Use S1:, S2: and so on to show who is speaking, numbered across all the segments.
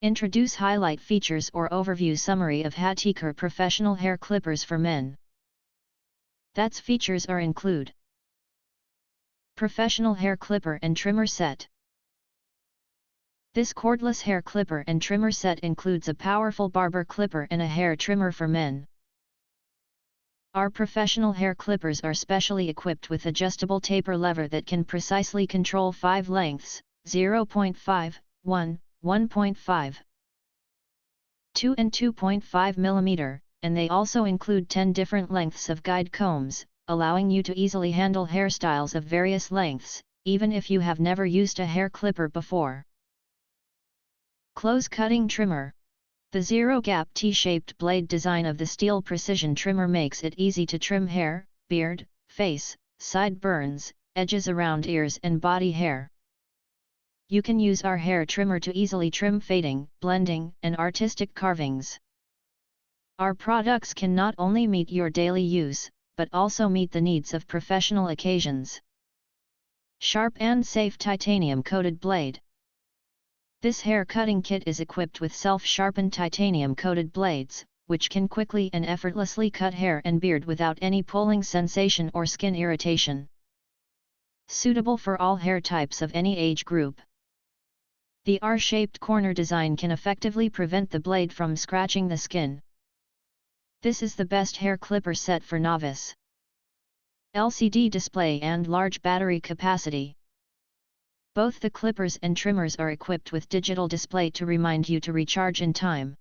S1: Introduce highlight features or overview summary of Hatteker professional hair clippers for men. That's features are include. Professional hair clipper and trimmer set. This cordless hair clipper and trimmer set includes a powerful barber clipper and a hair trimmer for men. Our professional hair clippers are specially equipped with adjustable taper lever that can precisely control 5 lengths, 0.5, 1, 1.5, 2 and 2.5 mm, and they also include 10 different lengths of guide combs, allowing you to easily handle hairstyles of various lengths, even if you have never used a hair clipper before. Close cutting trimmer. The zero-gap T-shaped blade design of the steel precision trimmer makes it easy to trim hair, beard, face, sideburns, edges around ears and body hair. You can use our hair trimmer to easily trim fading, blending, and artistic carvings. Our products can not only meet your daily use, but also meet the needs of professional occasions. Sharp and safe titanium-coated blade. This hair cutting kit is equipped with self-sharpened titanium-coated blades, which can quickly and effortlessly cut hair and beard without any pulling sensation or skin irritation. Suitable for all hair types of any age group. The R-shaped corner design can effectively prevent the blade from scratching the skin. This is the best hair clipper set for novice. LCD display and large battery capacity. Both the clippers and trimmers are equipped with digital display to remind you to recharge in time.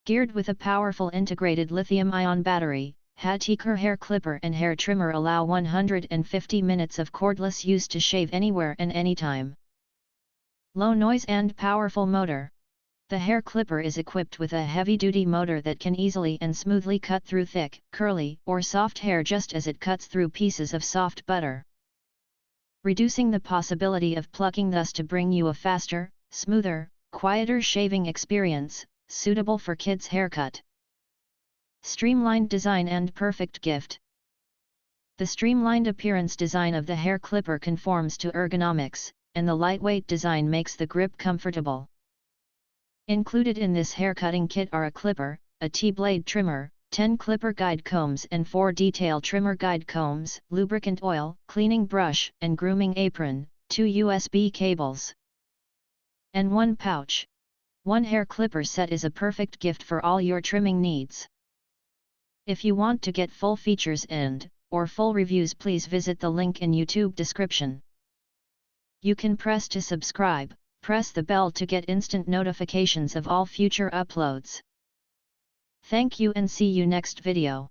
S1: Geared with a powerful integrated lithium-ion battery, Hatteker hair clipper and hair trimmer allow 150 minutes of cordless use to shave anywhere and anytime. Low noise and powerful motor. The hair clipper is equipped with a heavy-duty motor that can easily and smoothly cut through thick, curly, or soft hair just as it cuts through pieces of soft butter, reducing the possibility of plucking, thus to bring you a faster, smoother, quieter shaving experience, suitable for kids' haircut. Streamlined design and perfect gift. The streamlined appearance design of the hair clipper conforms to ergonomics, and the lightweight design makes the grip comfortable. Included in this hair cutting kit are a clipper, a T-blade trimmer, 10 clipper guide combs and 4 detail trimmer guide combs, lubricant oil, cleaning brush and grooming apron, 2 USB cables, and 1 pouch. One hair clipper set is a perfect gift for all your trimming needs. If you want to get full features or full reviews, please visit the link in YouTube description. You can press to subscribe, press the bell to get instant notifications of all future uploads. Thank you and see you next video.